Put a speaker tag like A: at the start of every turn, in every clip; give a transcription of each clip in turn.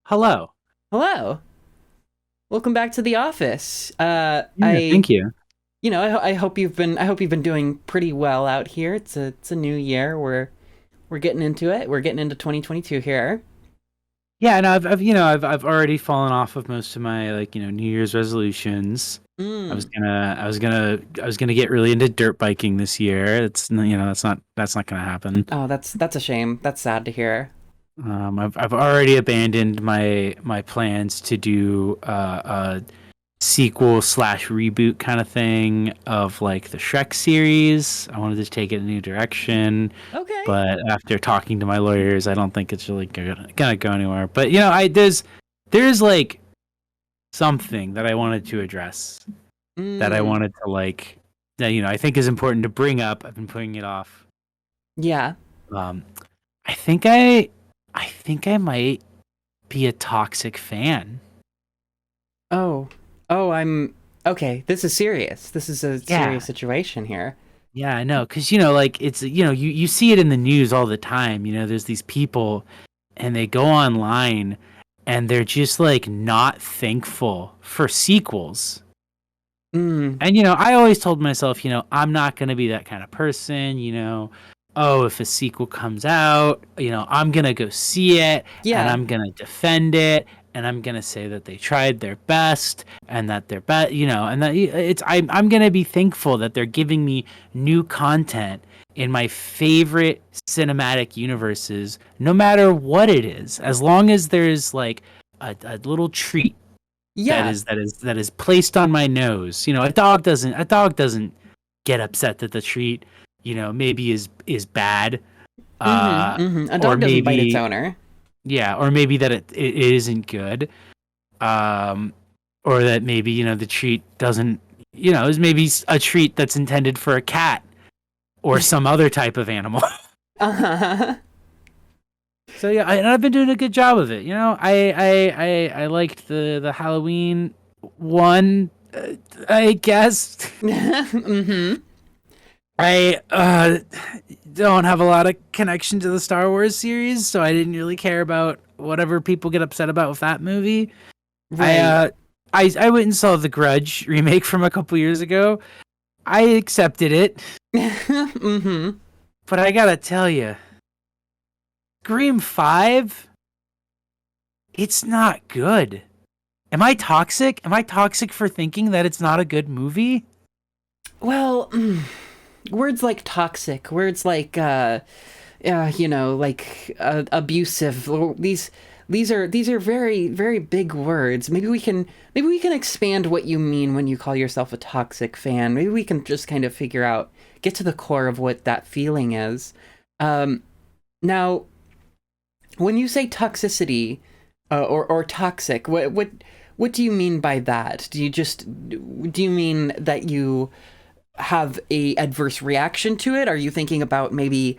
A: Hello.
B: Hello. Welcome back to the office.
A: Yeah, thank you.
B: I hope you've been doing pretty well out here. It's a new year. We're getting into it. We're getting into 2022 here.
A: Yeah, and I've already fallen off of most of my New Year's resolutions.
B: Mm.
A: I was gonna get really into dirt biking this year. That's not gonna happen.
B: Oh, that's a shame. That's sad to hear.
A: I've already abandoned my plans to do a sequel slash reboot kind of thing of like the Shrek series. I wanted to take it in a new direction.
B: Okay.
A: But after talking to my lawyers, I don't think it's really gonna go anywhere. But there's like something that I wanted to address that I
B: Mm.
A: wanted to that I think is important to bring up. I've been putting it off.
B: Yeah.
A: Um, I think I might be a toxic fan.
B: Oh. Oh, I'm okay. This is serious. This is a serious
A: Yeah,
B: situation here.
A: yeah, I know, because like it's you see it in the news all the time. There's these people, and they go online, and they're just like not thankful for sequels.
B: Mm.
A: And I always told myself, I'm not gonna be that kind of person. Oh, if a sequel comes out, I'm gonna go see it, and
B: Yeah.
A: I'm gonna defend it, and I'm gonna say that they tried their best, and that they're and that I'm gonna be thankful that they're giving me new content in my favorite cinematic universes, no matter what it is, as long as there's like a little treat that
B: Yeah.
A: is placed on my nose. A dog doesn't get upset that the treat, maybe is bad.
B: Mm-hmm. Mm-hmm. A
A: Or
B: dog doesn't bite its
A: maybe
B: owner.
A: yeah, or maybe that it isn't good. Um or that maybe, the treat doesn't is maybe a treat that's intended for a cat or some other type of animal.
B: Uh-huh.
A: So yeah, and I've been doing a good job of it. I liked the Halloween one, I guess.
B: Mm-hmm.
A: I don't have a lot of connection to the Star Wars series, so I didn't really care about whatever people get upset about with that movie. I
B: Right.
A: uh, I went and saw the Grudge remake from a couple years ago. I accepted it,
B: Mm-hmm.
A: but I gotta tell you, Scream 5, it's not good. Am I toxic? Am I toxic for thinking that it's not a good movie?
B: Well, words like toxic, words like abusive. These are very very big words. Maybe we can expand what you mean when you call yourself a toxic fan. Maybe we can just kind of figure out, get to the core of what that feeling is. Um, Now, when you say toxicity, or toxic, what do you mean by that? Do you mean that you have a adverse reaction to it? Are you thinking about maybe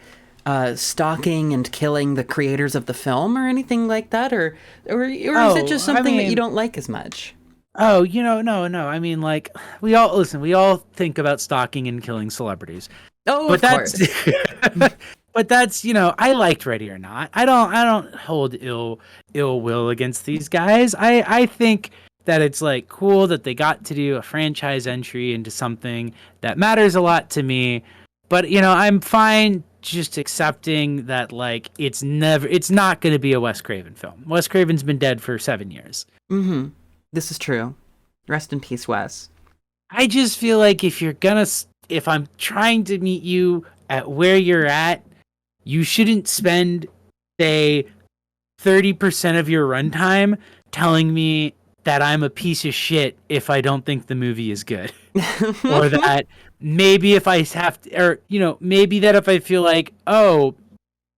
B: stalking and killing the creators of the film or anything like that, or is it
A: Oh,
B: just
A: I
B: something that you
A: mean,
B: don't like as much?
A: oh, no, no. I mean, like, we all think about stalking and killing celebrities,
B: Oh,
A: but
B: of
A: that's,
B: course.
A: but that's, I liked Ready or Not. I don't hold ill will against these guys. I think that it's like cool that they got to do a franchise entry into something that matters a lot to me. But I'm fine just accepting that like it's not going to be a Wes Craven film. Wes Craven's been dead for 7 years.
B: Mm-hmm. This is true. Rest in peace, Wes.
A: I just feel like if I'm trying to meet you at where you're at, you shouldn't spend, say, 30% of your runtime telling me that I'm a piece of shit if I don't think the movie is good. Or that maybe if I have to, or, maybe that if I feel like, oh,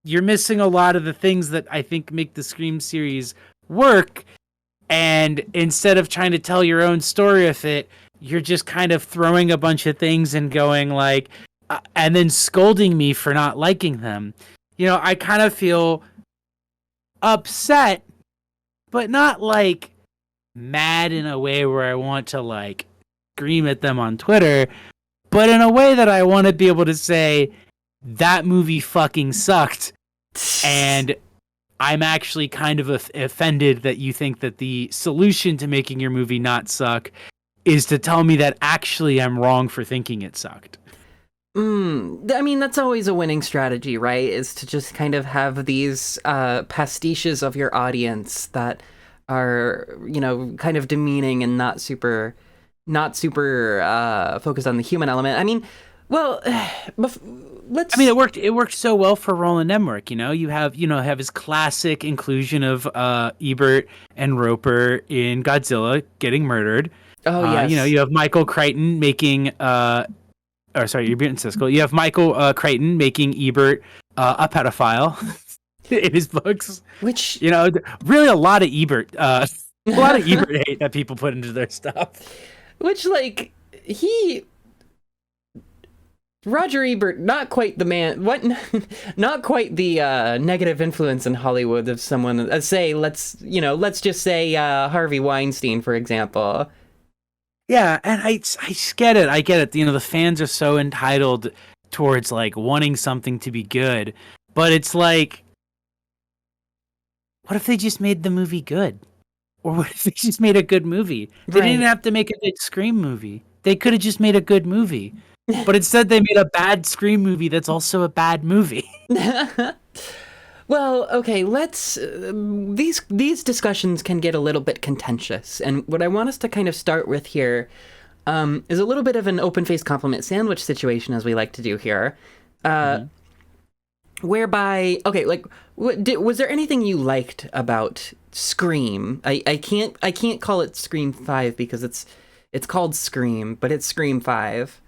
A: you're missing a lot of the things that I think make the Scream series work, and instead of trying to tell your own story of it, you're just kind of throwing a bunch of things and going like, and then scolding me for not liking them. I kind of feel upset, but not like mad in a way where I want to like scream at them on Twitter, but in a way that I want to be able to say that movie fucking sucked, and I'm actually kind of offended that you think that the solution to making your movie not suck is to tell me that actually I'm wrong for thinking it sucked.
B: I mean, that's always a winning strategy, right? Is to just kind of have these pastiches of your audience that are, you know, kind of demeaning and not super focused on the human element. I mean, well, let's.
A: I mean, it worked so well for Roland Emmerich. You know, have his classic inclusion of Ebert and Roper in Godzilla getting murdered.
B: Oh yes.
A: You know, you have Michael Crichton making Ebert and Siskel. You have Michael Crichton making Ebert a pedophile in his books.
B: Which,
A: you know, really a lot of Ebert, hate that people put into their stuff.
B: Which, like, Roger Ebert, not quite the man. Not quite the negative influence in Hollywood of someone. Let's just say Harvey Weinstein, for example.
A: Yeah, and I get it. I get it. You know, the fans are so entitled towards like wanting something to be good, but it's like, what if they just made the movie good? Or what if they just made a good movie? They didn't have to make a good Scream movie. They could have just made a good movie. But instead they made a bad Scream movie that's also a bad movie.
B: Well, okay, let's... these discussions can get a little bit contentious, and what I want us to kind of start with here is a little bit of an open-faced compliment sandwich situation, as we like to do here, whereby... Okay, like, was there anything you liked about Scream? I can't call it Scream 5 because it's called Scream, but it's Scream 5.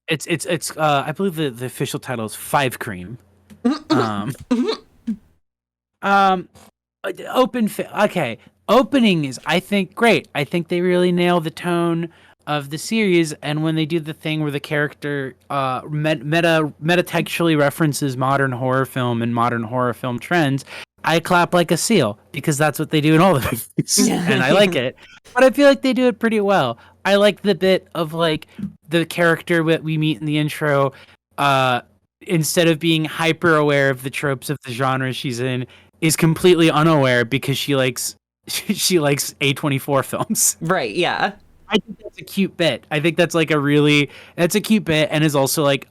A: It's I believe the official title is Five Cream. Opening is, I think, great. I think they really nail the tone of the series, and when they do the thing where the character metatextually references modern horror film and modern horror film trends, I clap like a seal, because that's what they do in all the movies, and I like it. But I feel like they do it pretty well. I like the bit of, like, the character that we meet in the intro, instead of being hyper aware of the tropes of the genre she's in, is completely unaware because she likes A24 films.
B: Right, yeah.
A: I think that's a cute bit. I think that's like that's a cute bit, and is also like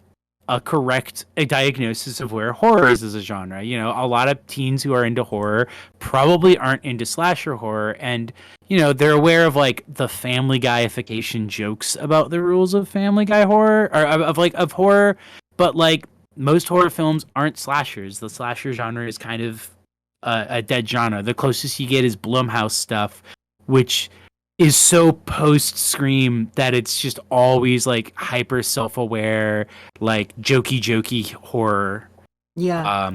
A: a correct diagnosis of where horror is as a genre. You know, a lot of teens who are into horror probably aren't into slasher horror, and you know, they're aware of like the Family Guyification jokes about the rules of Family Guy horror, or of horror, but like most horror films aren't slashers. The slasher genre is kind of a dead genre. The closest you get is Blumhouse stuff, which is so post-Scream that it's just always like hyper self-aware, like jokey horror.
B: Yeah.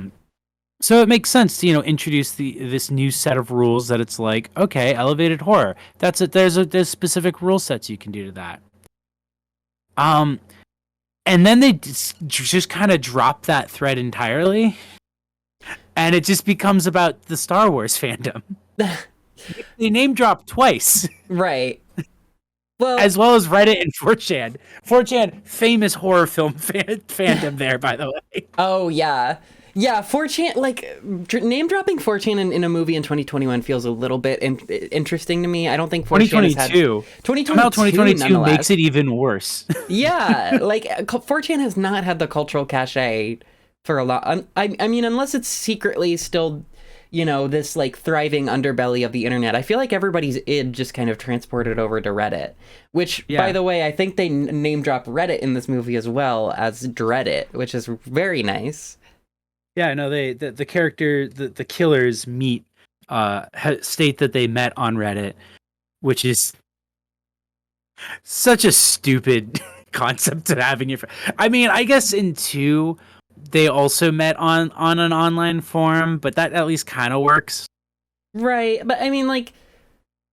A: So it makes sense to, you know, introduce this new set of rules that it's like, okay, elevated horror. That's it. There's specific rule sets you can do to that. And then they just kind of drop that thread entirely, and it just becomes about the Star Wars fandom. They name drop twice.
B: Right. Well,
A: as well as Reddit and 4chan. 4chan, famous horror film fandom there, by the way.
B: Oh, yeah. Yeah, 4chan, like, name dropping 4chan in a movie in 2021 feels a little bit interesting to me. I don't think 4chan has had...
A: 2022 makes it even worse.
B: Yeah, like, 4chan has not had the cultural cachet for a lot. I mean, unless it's secretly still, you know, this, like, thriving underbelly of the internet. I feel like everybody's id just kind of transported over to Reddit, which, by the way, I think they name drop Reddit in this movie as well as Dreadit, which is very nice.
A: Yeah, no, the character, the killers meet, state that they met on Reddit, which is such a stupid concept to have in your... I mean, I guess in 2, they also met on an online forum, but that at least kind of works.
B: Right, but I mean, like,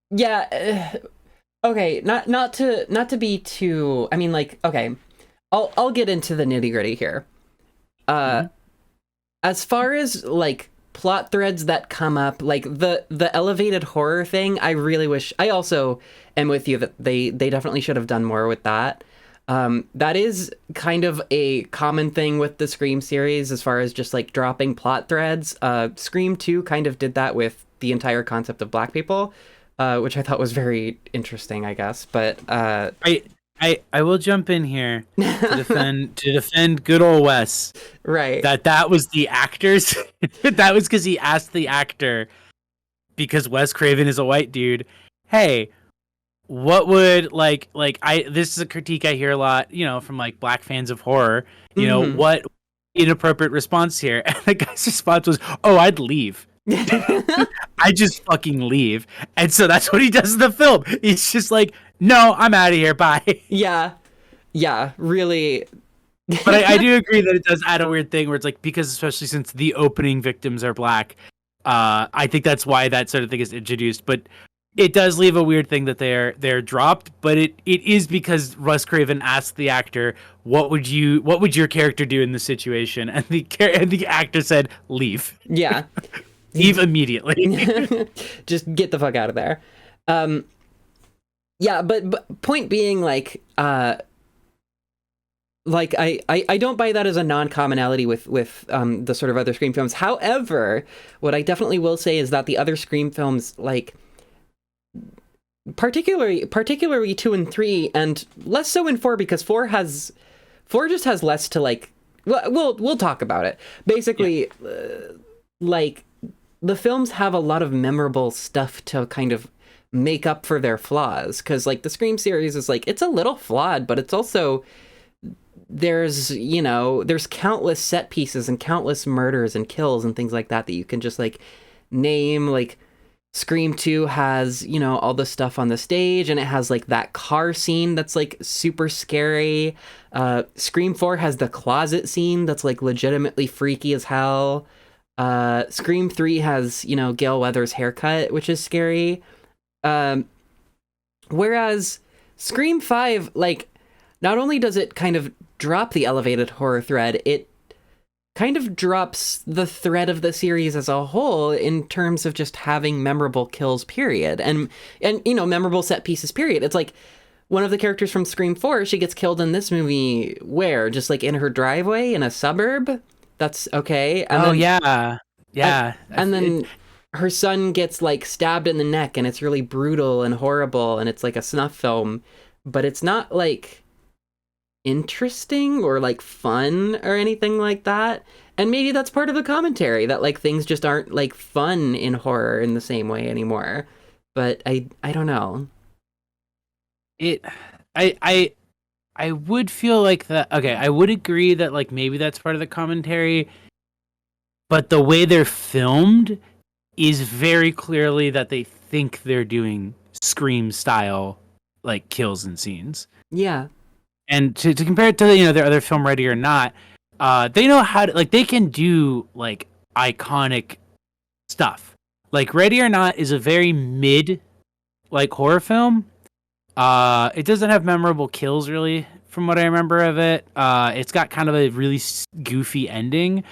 B: yeah, okay, not to be too... I mean, like, okay, I'll get into the nitty-gritty here. As far as, like, plot threads that come up, like, the elevated horror thing, I really wish... I also am with you that they definitely should have done more with that. That is kind of a common thing with the Scream series as far as just like dropping plot threads. Scream 2 kind of did that with the entire concept of black people, which I thought was very interesting, I guess. But
A: I will jump in here to defend good old Wes.
B: Right.
A: That was the actors. That was because he asked the actor, because Wes Craven is a white dude, hey, what would this is a critique I hear a lot, from like black fans of horror, what inappropriate response here? And the guy's response was, oh, I'd leave. I just fucking leave. And so that's what he does in the film. He's just like, no, I'm out of here, bye.
B: Yeah, really.
A: But I do agree that it does add a weird thing where it's like, because especially since the opening victims are black, I think that's why that sort of thing is introduced. But it does leave a weird thing that they're dropped, but it is because Russ Craven asked the actor, what would your character do in this situation? And the actor said, leave.
B: Yeah.
A: Leave immediately.
B: Just get the fuck out of there. Yeah, but point being, like I don't buy that as a non-commonality with the sort of other Scream films. However, what I definitely will say is that the other Scream films, like particularly 2 and 3, and less so in 4, because 4 just has less to like. We'll talk about it. Basically, like the films have a lot of memorable stuff to kind of make up for their flaws, because like the Scream series is like, it's a little flawed, but it's also, there's countless set pieces and countless murders and kills and things like that you can just like name. Like Scream 2 has, all the stuff on the stage, and it has like that car scene that's like super scary. Scream 4 has the closet scene that's like legitimately freaky as hell. Scream 3 has, Gale Weathers' haircut, which is scary. Whereas Scream 5, like, not only does it kind of drop the elevated horror thread, it kind of drops the thread of the series as a whole in terms of just having memorable kills, period. And memorable set pieces, period. It's like one of the characters from Scream 4, she gets killed in this movie where? Just like in her driveway in a suburb? That's okay. And
A: yeah.
B: And then her son gets like stabbed in the neck, and it's really brutal and horrible, and it's like a snuff film, but it's not like interesting or like fun or anything like that. And maybe that's part of the commentary, that like things just aren't like fun in horror in the same way anymore. But I don't know.
A: I would feel like that. Okay, I would agree that like maybe that's part of the commentary, but the way they're filmed is very clearly that they think they're doing Scream style like kills and scenes.
B: Yeah.
A: And to compare it to their other film, Ready or Not, they know how to, like, they can do like iconic stuff. Like Ready or Not is a very mid like horror film. It doesn't have memorable kills really, from what I remember of it. It's got kind of a really goofy ending,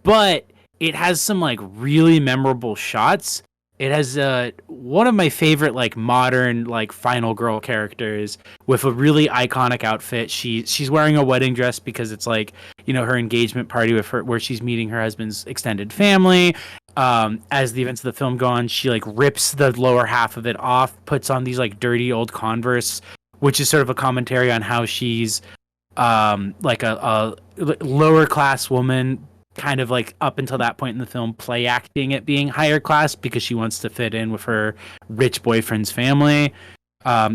A: but it has some like really memorable shots. It has one of my favorite like modern like final girl characters with a really iconic outfit. She's wearing a wedding dress because it's like, her engagement party with her, where she's meeting her husband's extended family. As the events of the film go on, she like rips the lower half of it off, puts on these like dirty old Converse, which is sort of a commentary on how she's like a lower class woman, kind of like up until that point in the film play acting at being higher class because she wants to fit in with her rich boyfriend's family.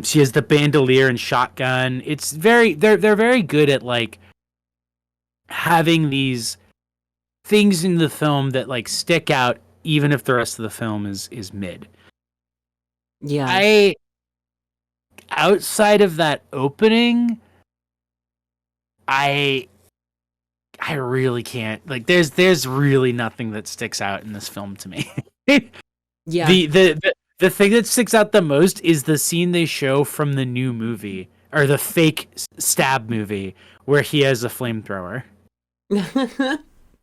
A: She has the bandolier and shotgun. They're very good at like having these things in the film that like stick out even if the rest of the film is mid.
B: Yeah.
A: Outside of that opening, I really can't, like, there's really nothing that sticks out in this film to me.
B: Yeah.
A: The thing that sticks out the most is the scene they show from the new movie, or the fake stab movie, where he has a flamethrower.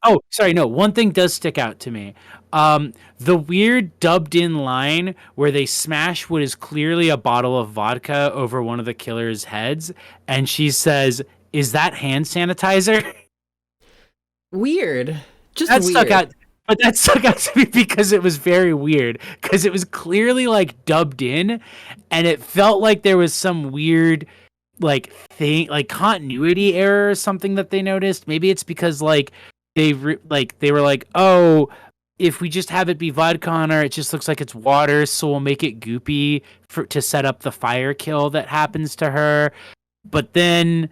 A: Oh, sorry, no. One thing does stick out to me. The weird dubbed in line where they smash what is clearly a bottle of vodka over one of the killer's heads, and she says, "Is that hand sanitizer?"
B: Weird. Just
A: That stuck
B: weird.
A: out. But that stuck out to me because it was very weird. Because it was clearly like dubbed in, and it felt like there was some weird like thing, like continuity error or something that they noticed. Maybe it's because like they were like, oh, if we just have it be vodka on her, it just looks like it's water, so we'll make it goopy to set up the fire kill that happens to her. But then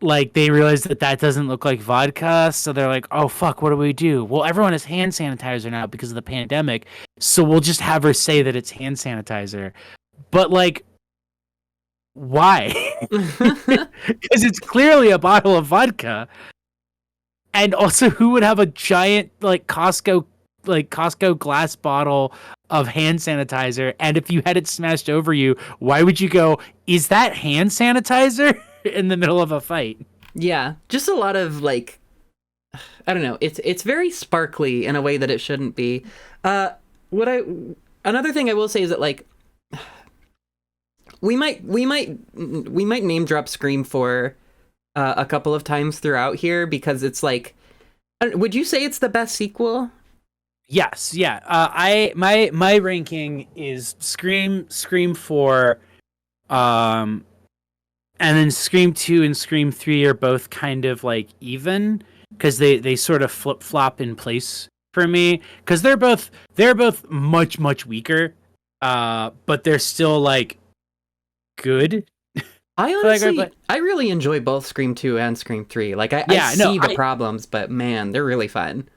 A: like they realize that that doesn't look like vodka, so they're like, "Oh fuck, what do we do?" Well, everyone has hand sanitizer now because of the pandemic, so we'll just have her say that it's hand sanitizer. But like, why? Because it's clearly a bottle of vodka, and also, who would have a giant Costco glass bottle of hand sanitizer? And if you had it smashed over you, why would you go, "Is that hand sanitizer?" in the middle of a fight?
B: Yeah, just a lot of like, I don't know. It's very sparkly in a way that it shouldn't be. What I Another thing I will say is that like we might name drop Scream for a couple of times throughout here because it's like, would you say it's the best sequel?
A: Yes, yeah. My ranking is Scream 4, and then Scream 2 and Scream 3 are both kind of like even because they sort of flip flop in place for me because they're both much weaker, but they're still like good.
B: I
A: So, like,
B: honestly,
A: but
B: I really enjoy both Scream 2 and Scream 3. Like, I
A: yeah, no,
B: see the problems, but man, they're really fun.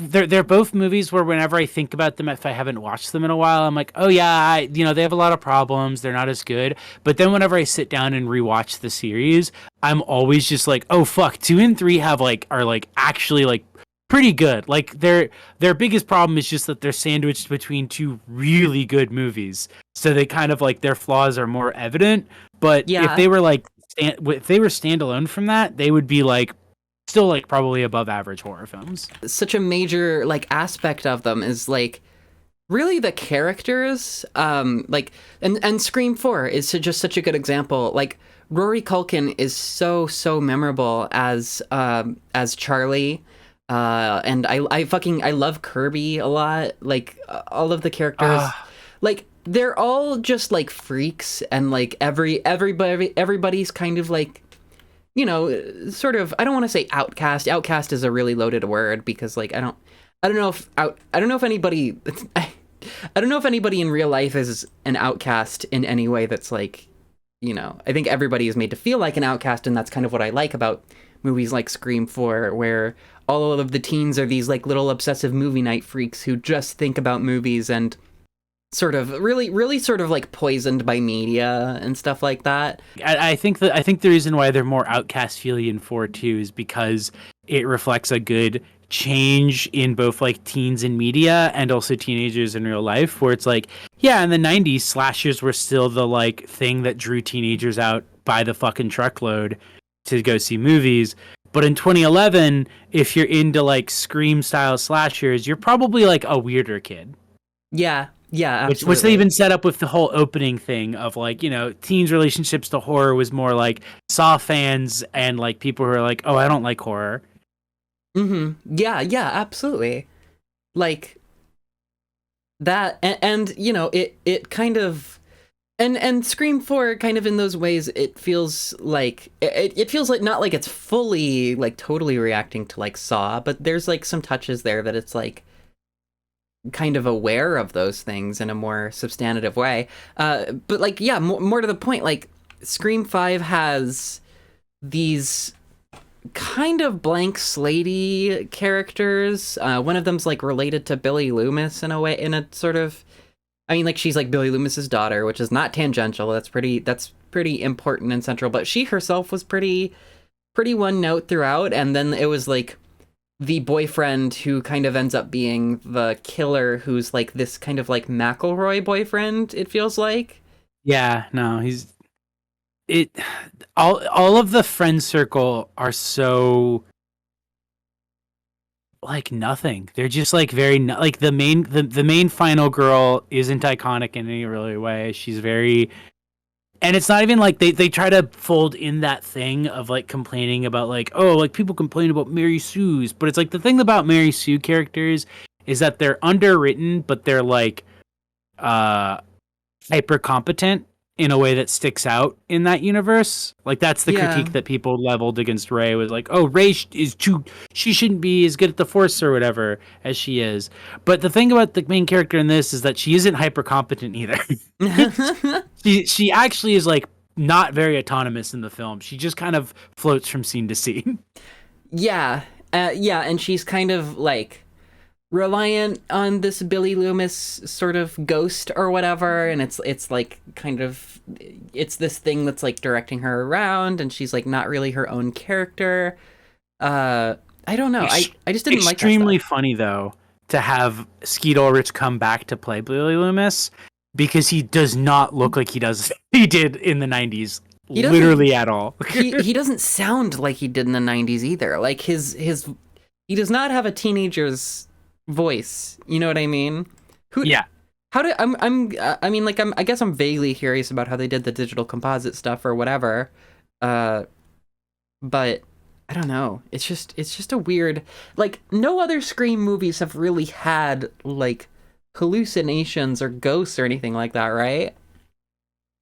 A: they're both movies where whenever I think about them, if I haven't watched them in a while, I'm like, oh yeah, they have a lot of problems. They're not as good. But then whenever I sit down and rewatch the series, I'm always just like, oh fuck, 2 and 3 are like actually like pretty good. Like their biggest problem is just that they're sandwiched between two really good movies, so they kind of like their flaws are more evident. But if
B: Yeah,
A: they were like if they were standalone from that, they would be like still like probably above average horror films.
B: such a major like aspect of them is like really the characters. Like, and Scream 4 is just such a good example. Like, Rory Culkin is so memorable as Charlie. And I love Kirby a lot. Like, all of the characters,
A: Uh,
B: like they're all just like freaks, and like everybody's kind of like, sort of, I don't want to say outcast. Outcast is a really loaded word because like I don't know if I don't know if anybody I don't know if anybody in real life is an outcast in any way that's like, I think everybody is made to feel like an outcast, and that's kind of what I like about movies like Scream 4, where all of the teens are these like little obsessive movie night freaks who just think about movies and sort of really sort of like poisoned by media and stuff like that.
A: I think the reason why they're more outcast feely in 4 too is because it reflects a good change in both like teens in media and also teenagers in real life, where it's like, yeah, in the 90s slashers were still the like thing that drew teenagers out by the fucking truckload to go see movies. But in 2011, if you're into like Scream style slashers, you're probably like a weirder kid.
B: Yeah,
A: Which they
B: absolutely.
A: even set up with the whole opening thing of like, teens' relationships to horror was more like Saw fans and like people who are like, oh, I don't like horror.
B: Yeah, absolutely. Like that, and it kind of, and Scream 4 kind of in those ways, it feels like it feels like not like it's fully like totally reacting to like Saw, but there's like some touches there that it's like kind of aware of those things in a more substantive way. But like, yeah, more to the point, like Scream 5 has these kind of blank slatey characters. One of them's like related to Billy Loomis in a way, in a sort of, I mean, like she's like Billy Loomis's daughter, which is not tangential. That's pretty important and central. But she herself was pretty one note throughout, and then it was like the boyfriend who kind of ends up being the killer, who's like this kind of like McElroy boyfriend. It feels like.
A: Yeah, no, he's it. All of the friend circle are so like nothing. They're just like very like the main final girl isn't iconic in any really way. She's very, and it's not even like they try to fold in that thing of like complaining about like, oh, like people complain about Mary Sue's, but it's like the thing about Mary Sue characters is that they're underwritten, but they're like hyper competent in a way that sticks out in that universe. Like that's the
B: Yeah.
A: critique that people leveled against Rey, was like, oh, Rey is too, she shouldn't be as good at the Force or whatever as she is. But the thing about the main character in this is that she isn't hyper competent either. She actually is like not very autonomous in the film. She just kind of floats from scene to scene.
B: Yeah. Yeah, and she's kind of like reliant on this Billy Loomis sort of ghost or whatever, and it's like kind of, it's this thing that's like directing her around, and she's like not really her own character. I don't know. I just didn't like that
A: Extremely
B: stuff.
A: funny though to have Skeet Ulrich come back to play Billy Loomis, because he does not look like he did in the 90s,
B: He doesn't
A: literally at all.
B: he doesn't sound like he did in the 90s either. Like his he does not have a teenager's voice. You know what I mean? Who
A: Yeah.
B: How do I mean, like, I guess I'm vaguely curious about how they did the digital composite stuff or whatever. But I don't know. It's just a weird, like, no other Scream movies have really had like hallucinations or ghosts or anything like that, right?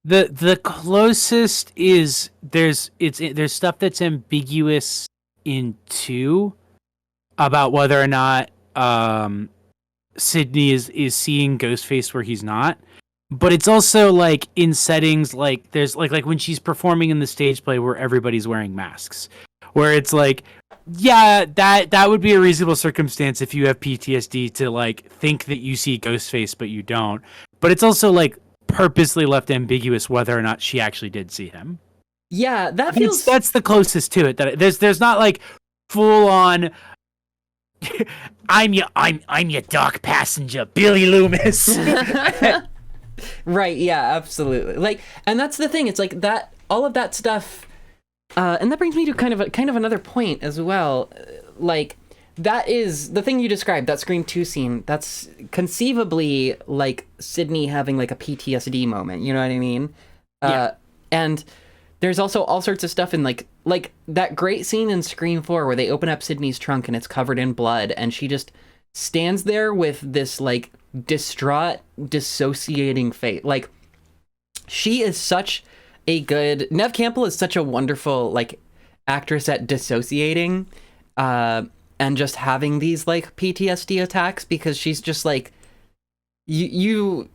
A: The closest is there's stuff that's ambiguous in 2 about whether or not Sydney is seeing Ghostface where he's not. But it's also like in settings like there's like when she's performing in the stage play where everybody's wearing masks, where it's like, yeah, that would be a reasonable circumstance if you have PTSD to like think that you see Ghostface but you don't. But it's also like purposely left ambiguous whether or not she actually did see him.
B: Yeah, that feels
A: That's the closest to it. That there's not like full on. I'm your dock passenger, Billy Loomis.
B: right. Yeah, absolutely. Like, and that's the thing. It's like that, all of that stuff. And that brings me to kind of another point as well. Like, that is the thing you described, that Scream 2 scene. That's conceivably like Sydney having like a PTSD moment. You know what I mean?
A: Yeah.
B: And there's also all sorts of stuff in like that great scene in Scream 4 where they open up Sydney's trunk and it's covered in blood, and she just stands there with this like distraught, dissociating face. Like, she is such a good, Neve Campbell is such a wonderful like actress at dissociating and just having these like PTSD attacks, because she's just like, you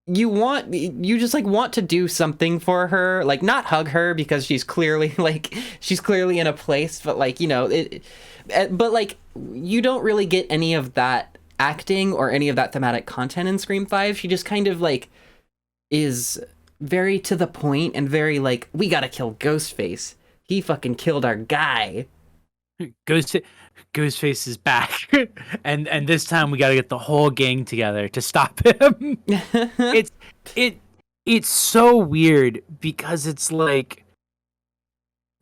B: just like want to do something for her, like not hug her because she's clearly in a place, but like, you know, but like you don't really get any of that acting or any of that thematic content in Scream 5. She just kind of like is very to the point and very like, we gotta kill Ghostface. He fucking killed our guy.
A: Ghostface is back, and this time we got to get the whole gang together to stop him. It's so weird because it's like,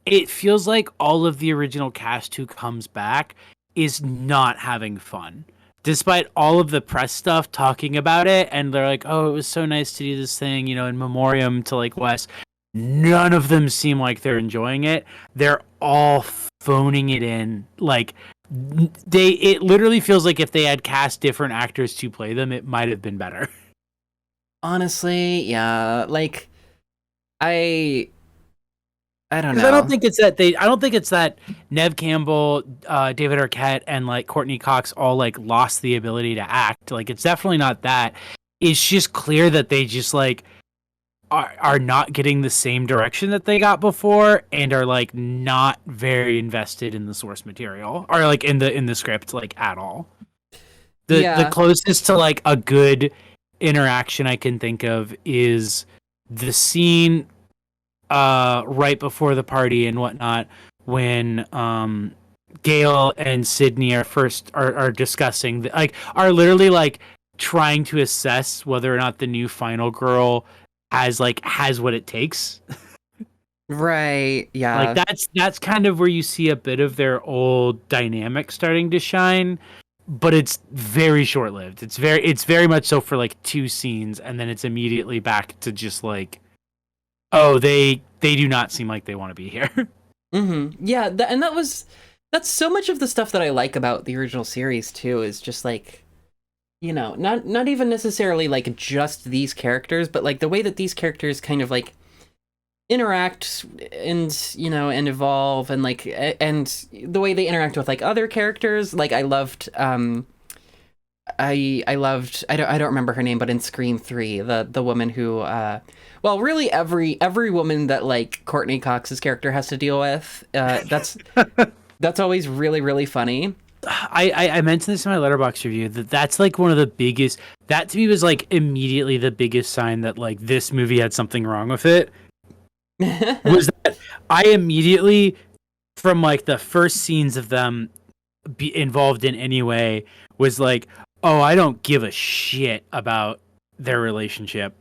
A: it feels like all of the original cast who comes back is not having fun, despite all of the press stuff talking about it, and they're like, oh, it was so nice to do this thing, you know, in memoriam to like Wes. None of them seem like they're enjoying it. They're all phoning it in. Like, it literally feels like if they had cast different actors to play them, it might have been better.
B: Honestly, yeah, like I don't know.
A: I don't think it's that Neve Campbell, David Arquette, and like Courtney Cox all like lost the ability to act. Like, it's definitely not that. It's just clear that they just like are not getting the same direction that they got before, and are like not very invested in the source material, or like in the script, like at all. The closest to like a good interaction I can think of is the scene right before the party and whatnot, when Gail and Sydney are discussing are literally like trying to assess whether or not the new final girl has what it takes.
B: Right.
A: Like
B: Yeah.
A: that's kind of where you see a bit of their old dynamic starting to shine, but it's very short lived. It's very much so for like two scenes, and then it's immediately back to just like, oh, they do not seem like they want to be here.
B: Yeah, and that's so much of the stuff that I like about the original series too, is just like, not even necessarily like just these characters, but like the way that these characters kind of like interact and and evolve, and like and the way they interact with like other characters. Like I loved I loved, I don't remember her name, but in Scream 3, the woman who well, really every woman that like Courtney Cox's character has to deal with, that's always really, really funny.
A: I mentioned this in my letterbox review that's like one of the biggest, that to me was like immediately the biggest sign that like this movie had something wrong with it, was that I immediately, from like the first scenes of them be involved in any way, was like, oh, I don't give a shit about their relationship.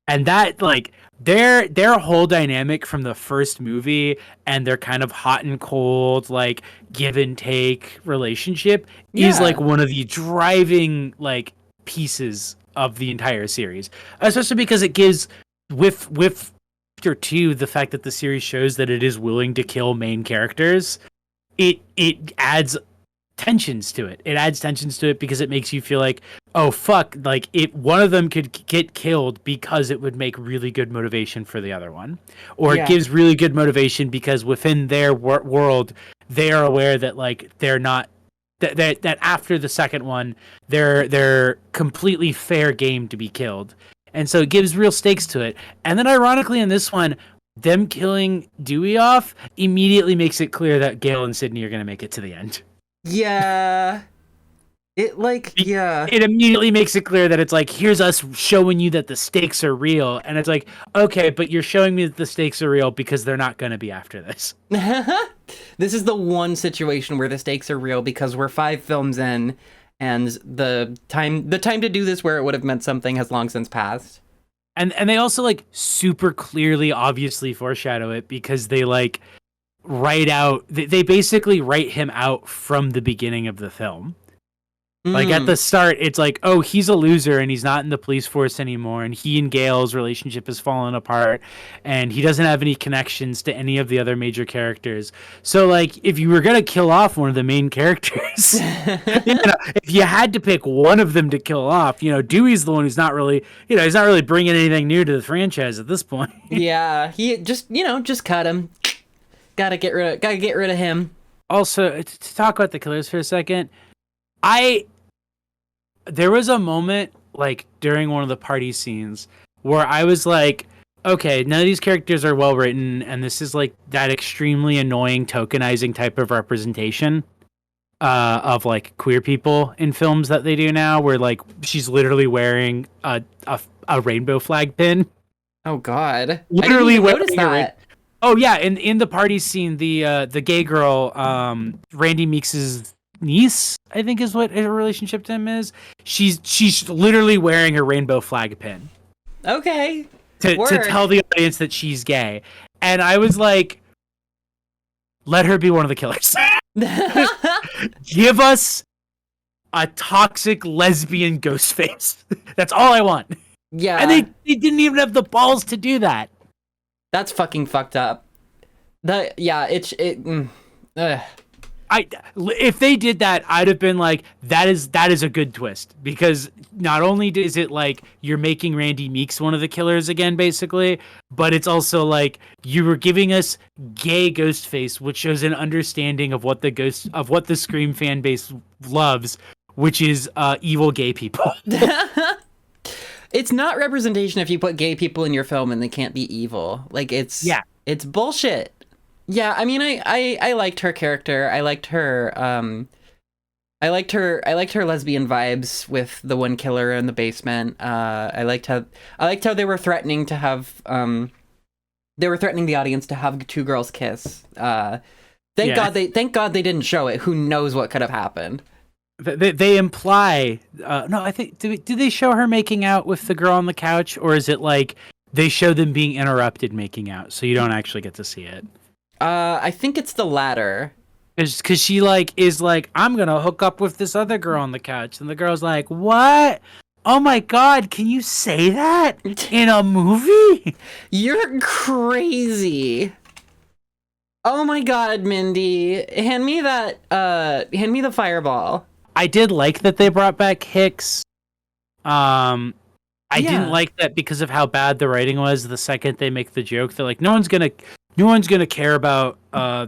A: And that like their whole dynamic from the first movie and their kind of hot and cold like give and take relationship is
B: Yeah.
A: like one of the driving like pieces of the entire series. Especially because it gives, with Chapter 2, the fact that the series shows that it is willing to kill main characters, it adds tensions to it. It adds tensions to it because it makes you feel like, oh fuck, like if one of them could get killed because it would make really good motivation for the other one, or it
B: Yeah.
A: gives really good motivation because within their world they are aware that like they're not that after the second one they're completely fair game to be killed, and so it gives real stakes to it. And then ironically in this one, them killing Dewey off immediately makes it clear that Gale and Sydney are going to make it to the end.
B: Yeah. It like, yeah.
A: It immediately makes it clear that it's like, here's us showing you that the stakes are real, and it's like, okay, but you're showing me that the stakes are real because they're not going to be after this.
B: This is the one situation where the stakes are real, because we're 5 films in, and the time to do this where it would have meant something has long since passed.
A: And they also like super clearly obviously foreshadow it because they like write out, they basically write him out from the beginning of the film. Like at the start, it's like, oh, he's a loser and he's not in the police force anymore, and he and Gail's relationship has fallen apart, and he doesn't have any connections to any of the other major characters. So, like, if you were gonna kill off one of the main characters, if you had to pick one of them to kill off, Dewey's the one who's not really, he's not really bringing anything new to the franchise at this point.
B: Yeah, he just cut him. Gotta get rid of him.
A: Also, to talk about the killers for a second, there was a moment like during one of the party scenes where I was like, okay, none of these characters are well written, and this is like that extremely annoying tokenizing type of representation of like queer people in films that they do now, where like she's literally wearing a rainbow flag pin.
B: Oh God,
A: Literally
B: I didn't even
A: wearing
B: notice that.
A: Oh yeah, in the party scene, the gay girl, Randy Meeks's niece, I think is what her relationship to him is. She's literally wearing a rainbow flag pin
B: Okay.
A: to tell the audience that she's gay, and I was like, let her be one of the killers. Give us a toxic lesbian ghost face. That's all I want.
B: Yeah.
A: And they didn't even have the balls to do that.
B: That's fucking fucked up.
A: If they did that, I'd have been like, that is a good twist, because not only is it like you're making Randy Meeks one of the killers again, basically, but it's also like you were giving us gay Ghostface, which shows an understanding of what the Scream fan base loves, which is evil gay people.
B: It's not representation if you put gay people in your film and they can't be evil. Like it's bullshit. Yeah, I mean, I liked her character. I liked her lesbian vibes with the one killer in the basement. I liked how they were threatening to have the audience to have 2 girls kiss. Thank God they didn't show it. Who knows what could have happened?
A: They imply no, I think do they show her making out with the girl on the couch, or is it like they show them being interrupted making out, so you don't actually get to see it.
B: I think it's the latter.
A: Because she like is like, I'm gonna hook up with this other girl on the couch, and the girl's like, what? Oh my god, can you say that in a movie?
B: You're crazy. Oh my god, Mindy. Hand me the fireball.
A: I did like that they brought back Hicks. I didn't like that because of how bad the writing was. The second they make the joke that like no one's gonna care about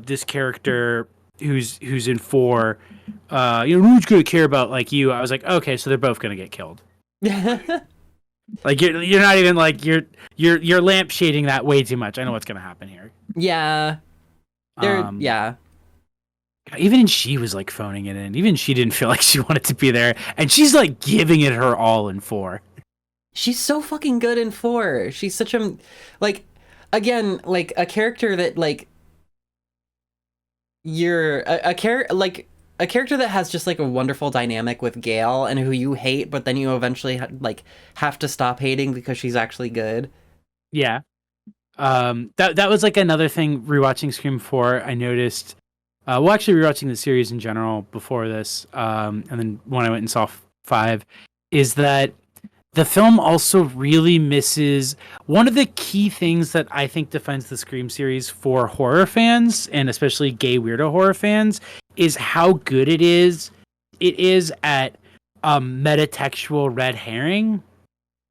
A: this character who's in 4. Who's gonna care about like you? I was like, okay, so they're both gonna get killed. Like you're not even like you're lampshading that way too much. I know what's gonna happen here.
B: Yeah. Yeah.
A: Even she was like phoning it in. Even she didn't feel like she wanted to be there, and she's like giving it her all in 4.
B: She's so fucking good in 4. She's such a like, again, like a character that like you're a character that has just like a wonderful dynamic with Gale and who you hate, but then you eventually like have to stop hating because she's actually good.
A: Yeah. That was like another thing rewatching Scream 4. I noticed, actually rewatching the series in general before this, and then when I went and saw 5, is that the film also really misses one of the key things that I think defines the Scream series for horror fans, and especially gay weirdo horror fans, is how good it is at metatextual red herring.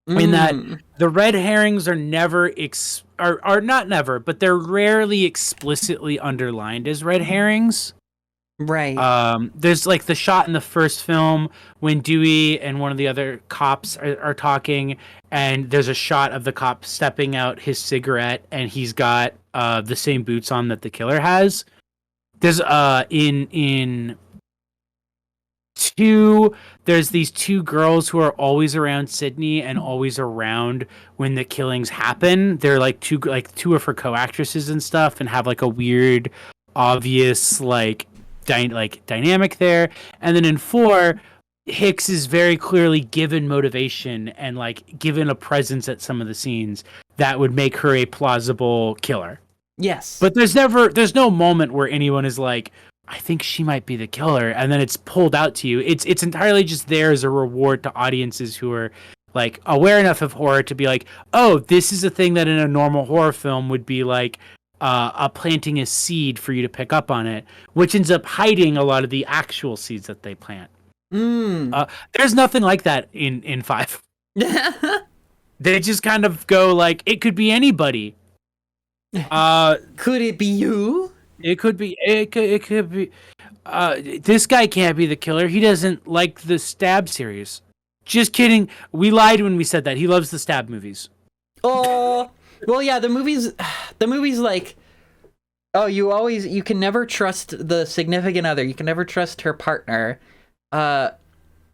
A: In that the red herrings are never are not never, but they're rarely explicitly underlined as red herrings.
B: Right.
A: There's like the shot in the first film when Dewey and one of the other cops are talking, and there's a shot of the cop stepping out his cigarette, and he's got the same boots on that the killer has. There's in 2, there's these 2 girls who are always around Sydney and always around when the killings happen. They're like two of her co-actresses and stuff, and have like a weird, obvious like dynamic there. And then in 4, Hicks is very clearly given motivation and like given a presence at some of the scenes that would make her a plausible killer.
B: Yes.
A: But there's no moment where anyone is like, I think she might be the killer, and then it's pulled out to you. It's entirely just there as a reward to audiences who are like aware enough of horror to be like, oh, this is a thing that in a normal horror film would be like planting a seed for you to pick up on it, which ends up hiding a lot of the actual seeds that they plant. There's nothing like that in 5. They just kind of go like, it could be anybody.
B: Could it be you?
A: It could be. It could be. This guy can't be the killer. He doesn't like the Stab series. Just kidding. We lied when we said that. He loves the Stab movies.
B: Oh, well, yeah. The movies like, oh, you can never trust the significant other. You can never trust her partner. But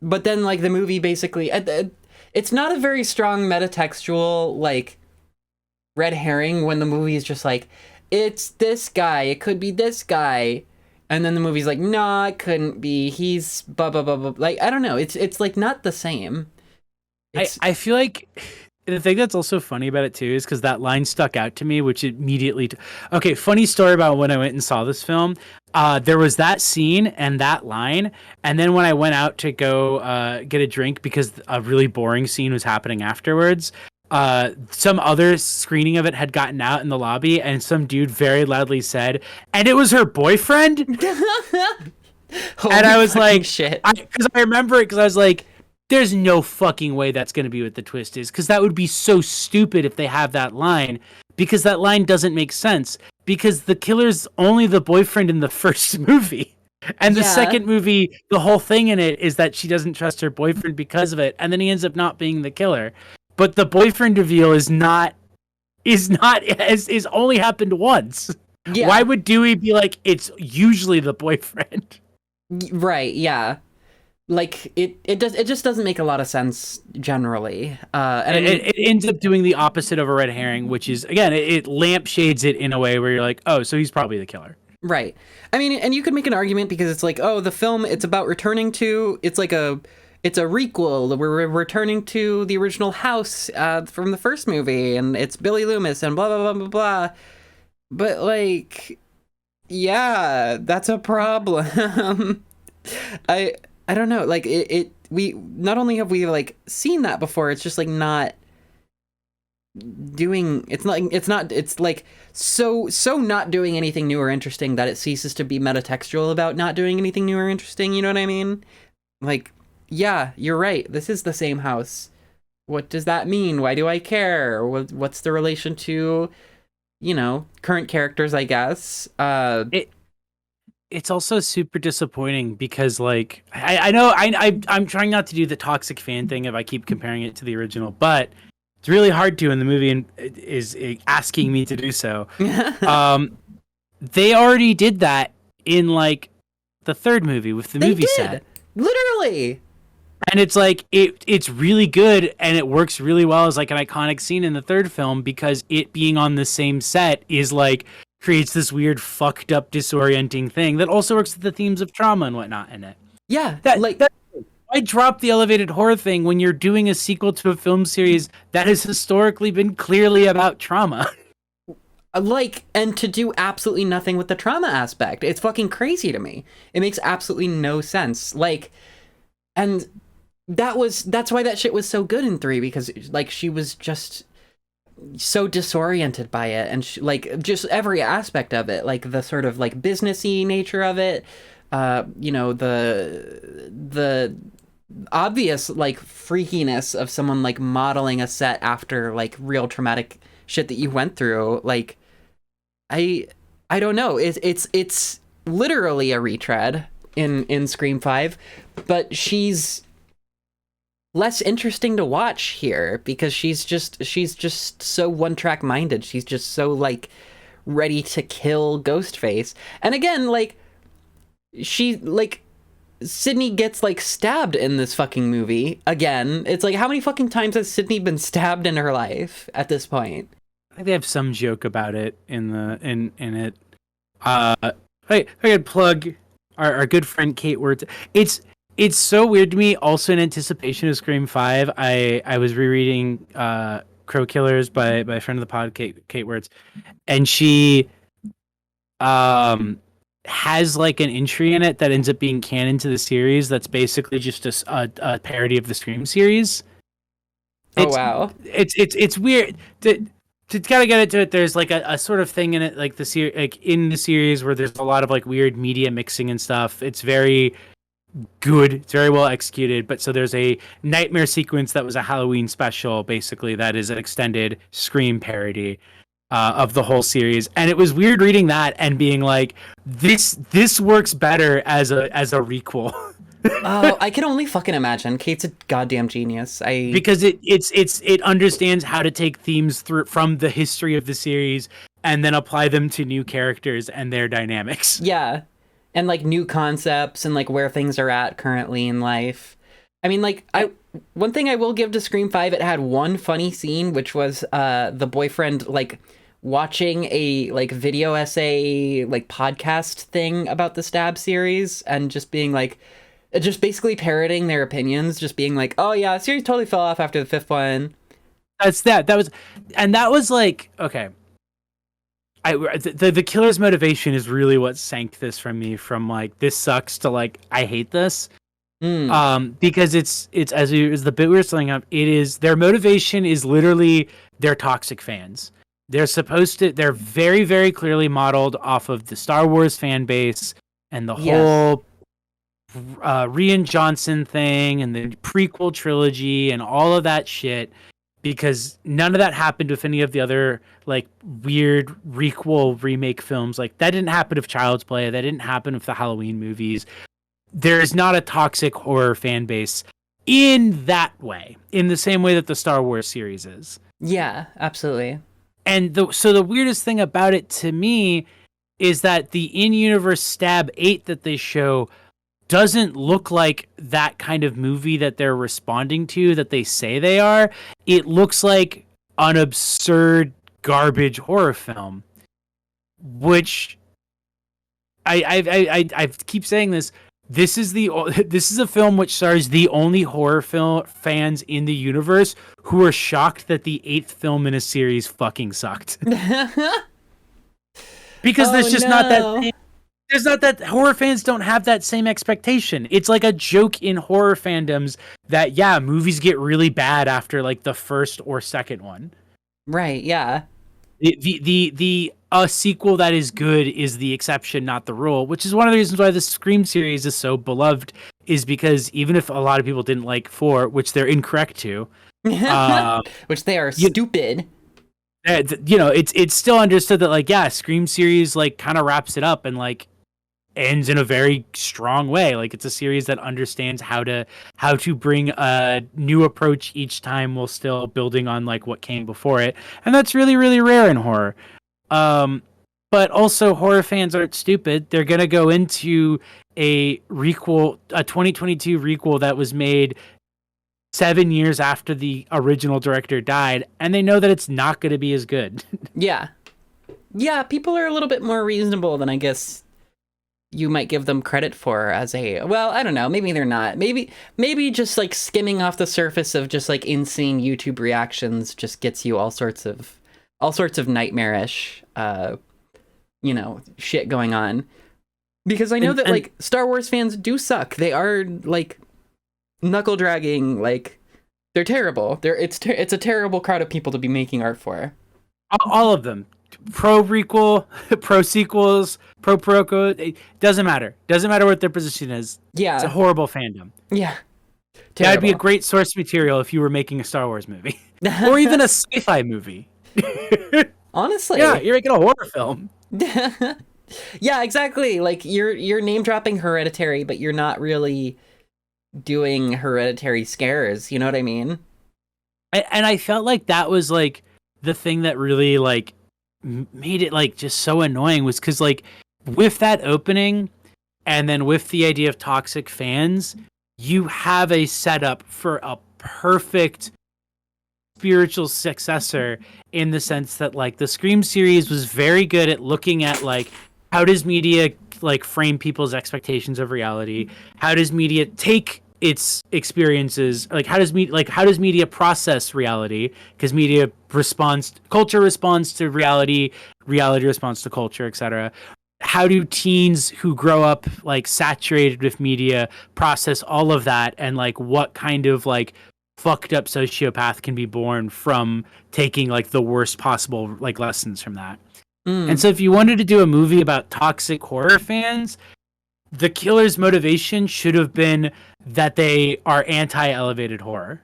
B: then like the movie basically, it's not a very strong metatextual like red herring when the movie is just like, it's this guy, it could be this guy, and then the movie's like, no, it couldn't be, he's blah blah blah blah. Like, I don't know, it's like not the same.
A: I feel like the thing that's also funny about it too is because that line stuck out to me, which immediately okay, funny story about when I went and saw this film. There was that scene and that line, and then when I went out to go get a drink because a really boring scene was happening afterwards, some other screening of it had gotten out in the lobby, and some dude very loudly said, and it was her boyfriend. And I was like,
B: shit.
A: Because I remember it, because I was like, there's no fucking way that's going to be what the twist is, because that would be so stupid if they have that line, because that line doesn't make sense, because the killer's only the boyfriend in the first movie. And the second movie, the whole thing in it is that she doesn't trust her boyfriend because of it, and then he ends up not being the killer. But the boyfriend reveal is only happened once. Yeah. Why would Dewey be like, it's usually the boyfriend?
B: Right, yeah. Like it just doesn't make a lot of sense generally. And
A: it ends up doing the opposite of a red herring, which is, again, it lampshades it in a way where you're like, oh, so he's probably the killer.
B: Right. I mean, and you could make an argument because it's like, oh, the film, it's about returning to, it's it's a requel. We're returning to the original house from the first movie, and it's Billy Loomis and blah blah blah blah blah. But like, yeah, that's a problem. I don't know. Like we not only have we like seen that before, it's just like not doing. It's like so not doing anything new or interesting that it ceases to be metatextual about not doing anything new or interesting. You know what I mean? Like, yeah, you're right. This is the same house. What does that mean? Why do I care? What's the relation to, current characters, I guess?
A: It's also super disappointing because, like, I know I'm trying not to do the toxic fan thing if I keep comparing it to the original, but it's really hard to, and the movie is asking me to do so. They already did that in, like, the third movie with the movie set.
B: Literally.
A: And it's like, it's really good, and it works really well as, like, an iconic scene in the third film because it being on the same set is, like, creates this weird, fucked up, disorienting thing that also works with the themes of trauma and whatnot in it.
B: Yeah.
A: Why drop the elevated horror thing when you're doing a sequel to a film series that has historically been clearly about trauma?
B: And to do absolutely nothing with the trauma aspect. It's fucking crazy to me. It makes absolutely no sense. And that's why that shit was so good in 3, because, like, she was just so disoriented by it, and just every aspect of it, like the sort of like businessy nature of it, the obvious like freakiness of someone like modeling a set after like real traumatic shit that you went through. Like, I don't know. It's literally a retread in Scream 5, but she's less interesting to watch here because she's just so one-track minded. She's just so like ready to kill Ghostface. And again, like, Sydney gets like stabbed in this fucking movie again. It's like, how many fucking times has Sydney been stabbed in her life at this point?
A: I think they have some joke about it in it. I could plug our good friend Kate Wirtz. It's so weird to me. Also, in anticipation of Scream 5, I was rereading Crow Killers by a friend of the pod, Kate Wirtz, and she has like an entry in it that ends up being canon to the series. That's basically just a parody of the Scream series.
B: Wow!
A: It's weird. To kind of get into it, there's like a sort of thing in it, like in the series where there's a lot of like weird media mixing and stuff. It's very good. It's very well executed. But so there's a nightmare sequence that was a Halloween special, basically, that is an extended Scream parody of the whole series. And it was weird reading that and being like, this works better as a requel.
B: Oh, I can only fucking imagine. Kate's a goddamn genius.
A: Because it understands how to take themes from the history of the series and then apply them to new characters and their dynamics.
B: Yeah. And like new concepts and like where things are at currently in life. I mean, like, one thing I will give to Scream 5, it had one funny scene, which was the boyfriend like watching a like video essay like podcast thing about the Stab series and just being like, just basically parroting their opinions, just being like, oh yeah, the series totally fell off after the 5th one. That was like, okay. The killer's motivation is really what sank this from me, from like, this sucks to like, I hate this. Because it's as the bit we were setting up, their motivation is literally they're toxic fans. They're very, very clearly modeled off of the Star Wars fan base and the whole Rian Johnson thing and the prequel trilogy and all of that shit, because none of that happened with any of the other like weird requel remake films. Like, that didn't happen with Child's Play. That didn't happen with the Halloween movies. There is not a toxic horror fan base in that way, in the same way that the Star Wars series is. Yeah, absolutely.
A: And so the weirdest thing about it to me is that the in-universe Stab 8 that they show doesn't look like that kind of movie that they're responding to, that they say they are. It looks like an absurd garbage horror film, which I keep saying this. this is this is a film which stars the only horror film fans in the universe who are shocked that the 8th film in a series fucking sucked. Because there's just not that. There's not that horror fans don't have that same expectation. It's like a joke in horror fandoms that movies get really bad after like the first or second one.
B: Right, yeah.
A: The a sequel that is good is the exception, not the rule, which is one of the reasons why the Scream series is so beloved, is because even if a lot of people didn't like 4, which they're incorrect to,
B: which they are stupid.
A: It's still understood that like, Scream series like kind of wraps it up and like ends in a very strong way. Like it's a series that understands how to bring a new approach each time while still building on like what came before it. And that's really, really rare in horror. But also horror fans aren't stupid. They're going to go into a 2022 requel that was made 7 years after the original director died, and they know that it's not going to be as good.
B: Yeah, people are a little bit more reasonable than I guess you might give them credit for as I don't know, maybe they're not. Maybe just like skimming off the surface of just like insane YouTube reactions just gets you all sorts of nightmarish shit going on. Because I know that like Star Wars fans do suck. They are like knuckle dragging, like they're terrible. It's a terrible crowd of people to be making art for.
A: All of them. Pro requel, pro sequels, pro proco, it doesn't matter. Doesn't matter what their position is.
B: Yeah.
A: It's a horrible fandom.
B: Yeah. Terrible.
A: That'd be a great source material if you were making a Star Wars movie. Or even a sci-fi movie.
B: Honestly.
A: Yeah, you're making a horror film.
B: Yeah, exactly. Like you're name dropping Hereditary, but you're not really doing Hereditary scares, you know what I mean?
A: And I felt like that was like the thing that really like made it like just so annoying, was because like with that opening and then with the idea of toxic fans, you have a setup for a perfect spiritual successor, in the sense that like the Scream series was very good at looking at like, how does media like frame people's expectations of reality? How does media take its experiences? Like how does media process reality? Because culture responds to reality responds to culture, etc. How do teens who grow up like saturated with media process all of that, and like what kind of like fucked up sociopath can be born from taking like the worst possible like lessons from that? And so if you wanted to do a movie about toxic horror fans, the killer's motivation should have been that they are anti-elevated horror.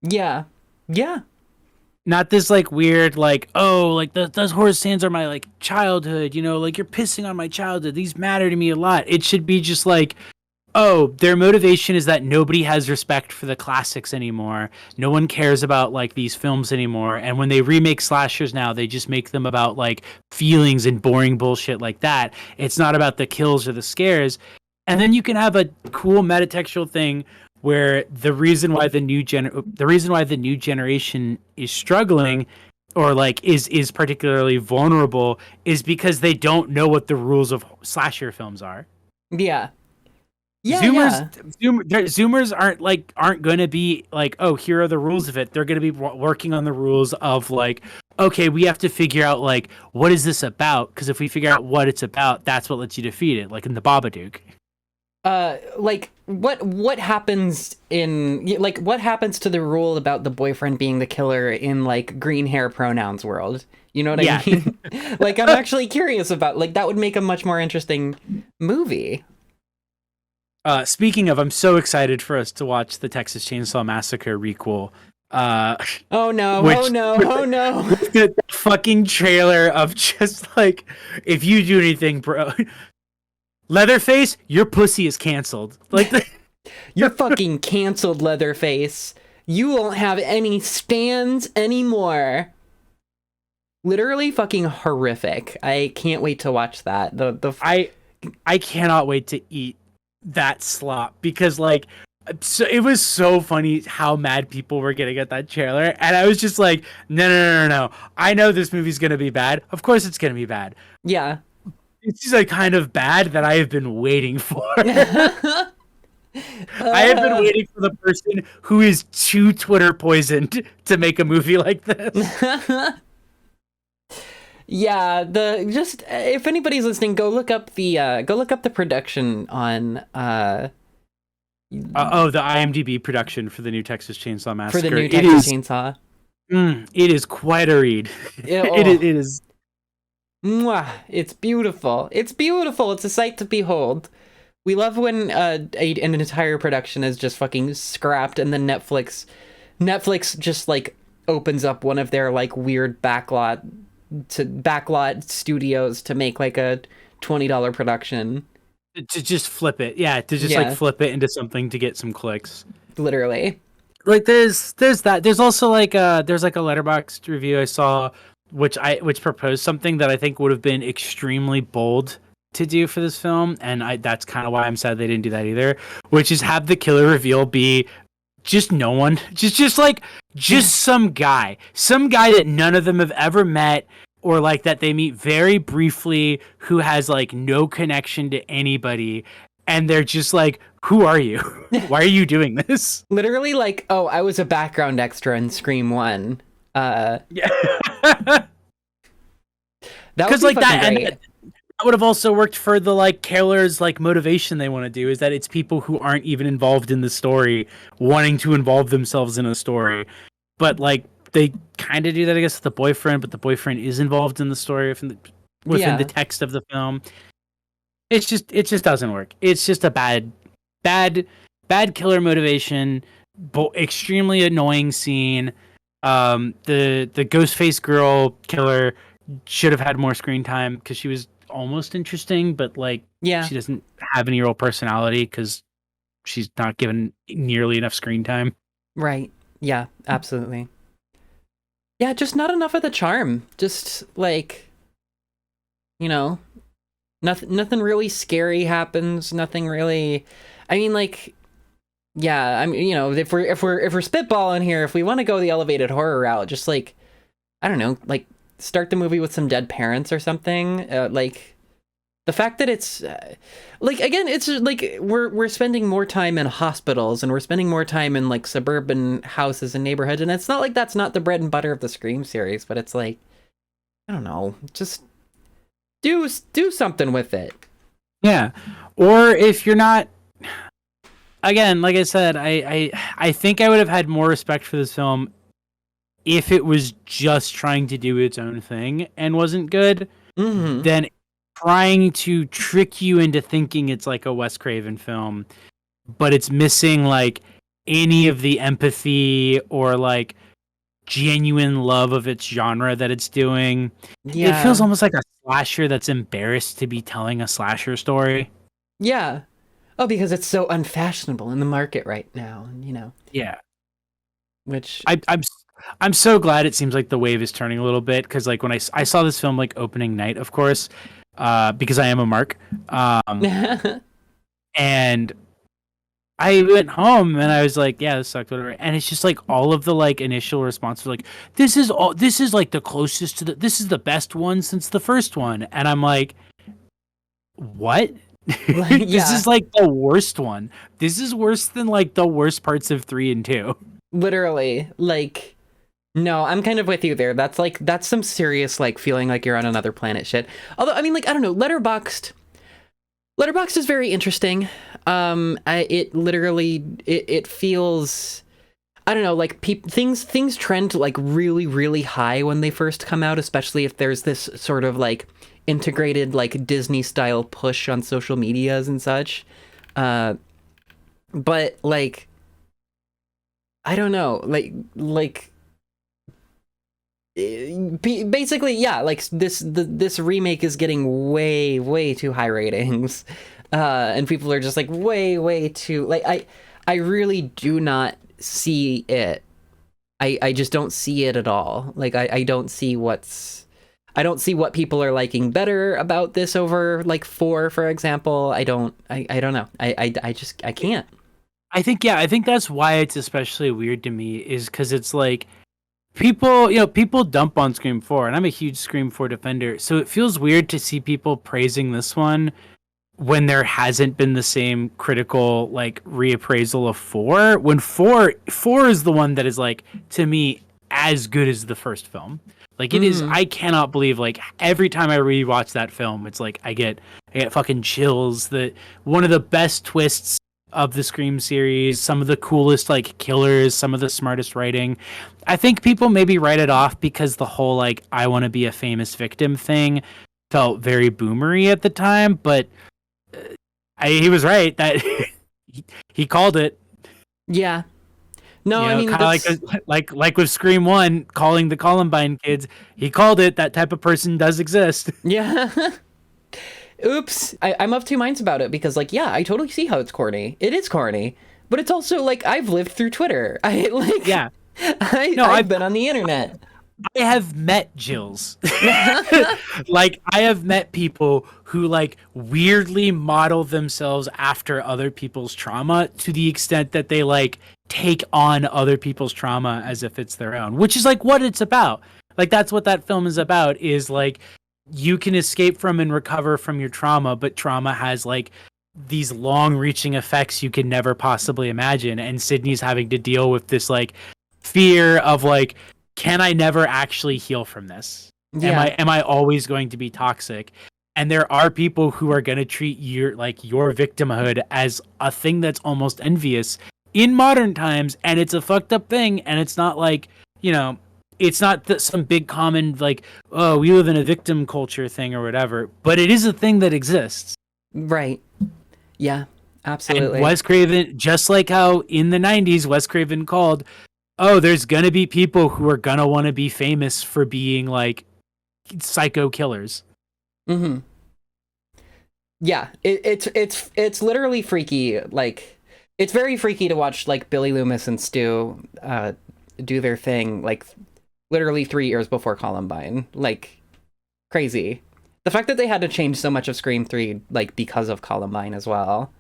B: Yeah.
A: Not this like weird like, oh, like those horror scenes are my like childhood, like you're pissing on my childhood, these matter to me a lot. It should be just like, oh, their motivation is that nobody has respect for the classics anymore. No one cares about like these films anymore. And when they remake slashers now, they just make them about like feelings and boring bullshit like that. It's not about the kills or the scares. And then you can have a cool metatextual thing where the reason why the new generation is struggling or like is particularly vulnerable is because they don't know what the rules of slasher films are.
B: Yeah.
A: Zoomers aren't going to be like, oh, here are the rules of it. They're going to be working on the rules of like, okay, we have to figure out like, what is this about? Because if we figure out what it's about, that's what lets you defeat it. Like in the Babadook.
B: Like what happens to the rule about the boyfriend being the killer in like green hair pronouns world? You know what I mean? Like I'm actually curious about, like, that would make a much more interesting movie.
A: Speaking of, I'm so excited for us to watch the Texas Chainsaw Massacre requel.
B: Oh no!
A: The fucking trailer of just like, if you do anything, bro, Leatherface, your pussy is canceled. Like,
B: you're fucking canceled, Leatherface. You won't have any stands anymore. Literally fucking horrific. I can't wait to watch that.
A: I cannot wait to eat that slop, because like, so it was so funny how mad people were getting at that trailer, and I was just like, no, I know this movie's gonna be bad. Of course it's gonna be bad.
B: Yeah,
A: This is a kind of bad that I have been waiting for. I have been waiting for the person who is too Twitter poisoned to make a movie like this.
B: Yeah, just if anybody's listening, go look up the production on
A: the IMDb production for the new Texas Chainsaw Massacre.
B: For the new Texas Chainsaw.
A: It is quite a read. It is.
B: Mwah, it's beautiful. It's beautiful. It's a sight to behold. We love when an entire production is just fucking scrapped, and then Netflix just like opens up one of their like weird backlot studios to make like a $20 production.
A: To just flip it, like flip it into something to get some clicks.
B: Literally.
A: Like there's that. There's also like there's like a Letterboxd review I saw, which proposed something that I think would have been extremely bold to do for this film, and that's kind of why I'm sad they didn't do that either. Which is have the killer reveal be just no one, just some guy that none of them have ever met, or like that they meet very briefly, who has like no connection to anybody, and they're just like, who are you? Why are you doing this?
B: Literally, like, oh, I was a background extra in Scream 1.
A: Yeah.
B: Because like
A: that would have also worked for the like killer's like motivation they want to do, is that it's people who aren't even involved in the story wanting to involve themselves in a story. But like they kind of do that, I guess, with the boyfriend, but the boyfriend is involved in the story within the text of the film. It just doesn't work. It's just a bad killer motivation, extremely annoying scene. The Ghostface girl killer should have had more screen time because she was almost interesting, but like she doesn't have any real personality because she's not given nearly enough screen time.
B: Right. Yeah, absolutely. Yeah, just not enough of the charm. Just like, you know, nothing really scary happens. Nothing really. I mean, like, yeah. I mean, you know, if we're spitballing here, if we want to go the elevated horror route, just like, I don't know, like start the movie with some dead parents or something. Like the fact that it's like, again, it's like we're spending more time in hospitals and we're spending more time in like suburban houses and neighborhoods, and it's not like that's not the bread and butter of the Scream series, but it's like, I don't know, just do something with it.
A: Yeah. Or if you're not, again, like I said, I think I would have had more respect for this film if it was just trying to do its own thing and wasn't good, than trying to trick you into thinking it's like a Wes Craven film, but it's missing like any of the empathy or like genuine love of its genre that it's doing. Yeah. It feels almost like a slasher that's embarrassed to be telling a slasher story.
B: Yeah. Oh, because it's so unfashionable in the market right now, you know.
A: Yeah.
B: Which
A: I'm so glad it seems like the wave is turning a little bit, because like when I saw this film like opening night, of course, because I am a mark, and I went home and I was like, yeah, this sucked, whatever. And it's just like all of the like initial responses were like, this is like the closest to this is the best one since the first one. And I'm like, what? This is like the worst one. This is worse than like the worst parts of 3 and 2. Literally,
B: like, no, I'm kind of with you there. That's some serious like feeling like you're on another planet shit. Although, I mean, like, I don't know, Letterboxd is very interesting. It feels, I don't know, like things trend like really, really high when they first come out, especially if there's this sort of like integrated like Disney style push on social medias and such. But like, I don't know, like basically, yeah, like this remake is getting way too high ratings, and people are just like way too, like, I really do not see it. I just don't see it at all. Like I don't see what people are liking better about this over like 4, for example. I don't know. I can't.
A: I think that's why it's especially weird to me, is because it's like, people dump on Scream 4, and I'm a huge Scream 4 defender, so it feels weird to see people praising this one when there hasn't been the same critical like reappraisal of 4. When 4 is the one that is like, to me, as good as the first film. Like it is, I cannot believe, like, every time I rewatch that film, it's like I get fucking chills. That one of the best twists of the Scream series, some of the coolest like killers, some of the smartest writing. I think people maybe write it off because the whole like I want to be a famous victim thing felt very boomery at the time, but he was right that he called it.
B: Yeah. No, I mean,
A: kind of like with Scream 1 calling the Columbine kids, he called it. That type of person does exist.
B: Yeah. Oops. I'm of two minds about it because, like, yeah, I totally see how it's corny. It is corny, but it's also like I've lived through Twitter. I've been on the internet.
A: I have met Jills. Like, I have met people who like weirdly model themselves after other people's trauma to the extent that they like take on other people's trauma as if it's their own, which is like what it's about. Like, that's what that film is about, is like you can escape from and recover from your trauma, but trauma has like these long reaching effects you can never possibly imagine. And Sydney's having to deal with this like fear of like, can I never actually heal from this? Yeah. Am I always going to be toxic? And there are people who are going to treat your victimhood as a thing that's almost envious in modern times, and it's a fucked up thing. And it's not like, it's not some big common like, oh, we live in a victim culture thing or whatever, but it is a thing that exists.
B: Right. Yeah, absolutely.
A: And Wes Craven, just like how in the 90s Wes Craven called, oh, there's going to be people who are going to want to be famous for being like psycho killers.
B: Mm-hmm. Yeah, it's literally freaky. Like, it's very freaky to watch like Billy Loomis and Stu do their thing like literally 3 years before Columbine. Like, crazy. The fact that they had to change so much of Scream 3 like because of Columbine as well.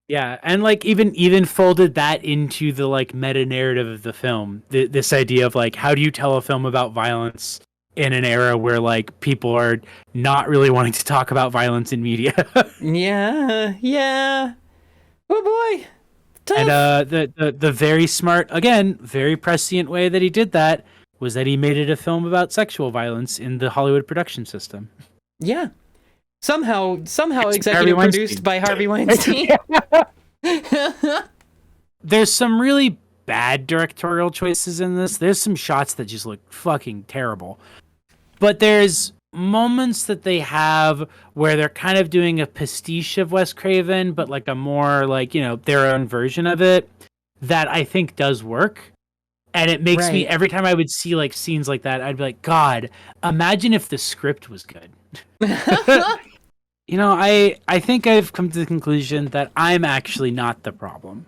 A: Yeah, and like even folded that into the like meta narrative of the film. This idea of like, how do you tell a film about violence in an era where like people are not really wanting to talk about violence in media?
B: Yeah. Oh boy. Tough.
A: And the very smart, again, very prescient way that he did that was that he made it a film about sexual violence in the Hollywood production system.
B: Yeah. Somehow executive produced by Harvey Weinstein.
A: There's some really bad directorial choices in this. There's some shots that just look fucking terrible. But there's moments that they have where they're kind of doing a pastiche of Wes Craven, but like a more like, their own version of it that I think does work. And it makes me, every time I would see like scenes like that, I'd be like, God, imagine if the script was good. I think I've come to the conclusion that I'm actually not the problem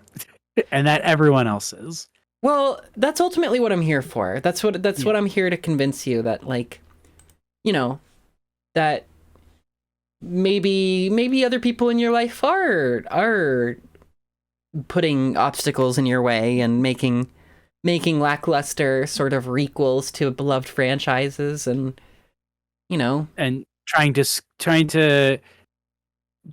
A: and that everyone else is.
B: Well, that's ultimately what I'm here for. That's what I'm here to convince you that, like, that maybe other people in your life are putting obstacles in your way and making lackluster sort of requels to beloved franchises, and
A: and trying to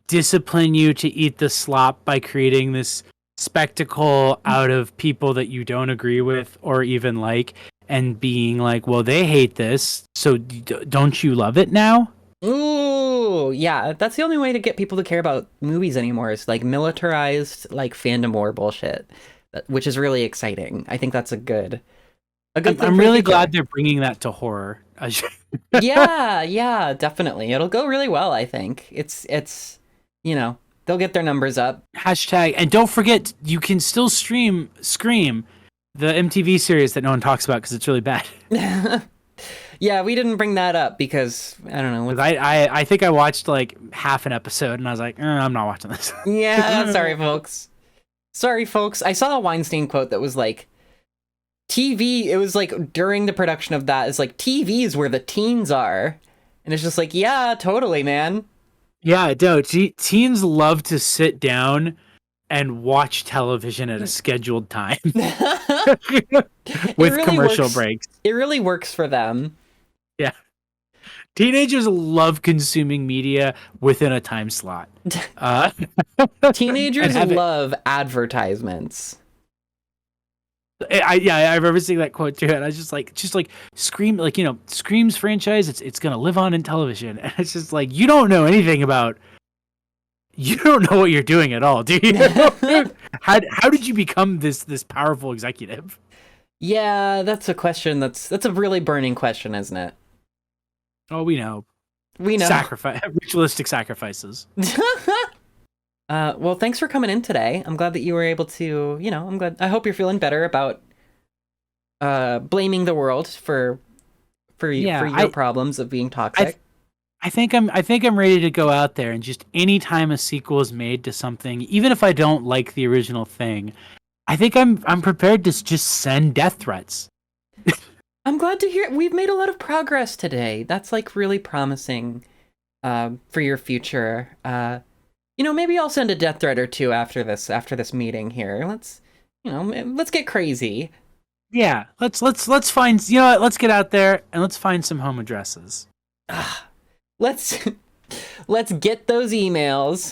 A: discipline you to eat the slop by creating this spectacle out of people that you don't agree with or even like, and being like, well, they hate this, so don't you love it now?
B: Ooh, yeah, that's the only way to get people to care about movies anymore, is like militarized like fandom war bullshit, which is really exciting. I think that's a good thing.
A: I'm really glad they're bringing that to horror.
B: yeah, definitely. It'll go really well, I think. It's they'll get their numbers up.
A: Hashtag, and don't forget, you can still stream Scream, the MTV series that no one talks about because it's really bad.
B: Yeah, we didn't bring that up because I don't know.
A: I think I watched like half an episode and I was like, I'm not watching this.
B: Yeah, sorry folks. I saw a Weinstein quote that was like, TV, it was like during the production of that, it's like TV is where the teens are. And it's just like, yeah, totally, man.
A: Yeah, no, teens love to sit down and watch television at a scheduled time
B: It
A: with
B: really
A: commercial
B: works.
A: breaks.
B: It really works for them.
A: Yeah. Teenagers love consuming media within a time slot.
B: Teenagers
A: and have it-
B: love advertisements.
A: I remember seeing that quote too, and I was just like Scream, like, you know, Scream's franchise, it's gonna live on in television, and it's just like, you don't know what you're doing at all, do you? How did you become this powerful executive?
B: Yeah, that's a question. That's a really burning question, isn't it?
A: Oh, we know.
B: We know.
A: Ritualistic sacrifices.
B: Well, thanks for coming in today. I'm glad that you were able to, you know, I hope you're feeling better about blaming the world for your problems of being toxic.
A: I think I'm ready to go out there, and just anytime a sequel is made to something, even if I don't like the original thing, I think I'm prepared to just send death threats.
B: I'm glad to hear we've made a lot of progress today. That's like really promising for your future. You know, maybe I'll send a death threat or two after this meeting here. Let's get crazy.
A: Yeah, let's find, you know what, let's get out there and let's find some home addresses.
B: Let's get those emails.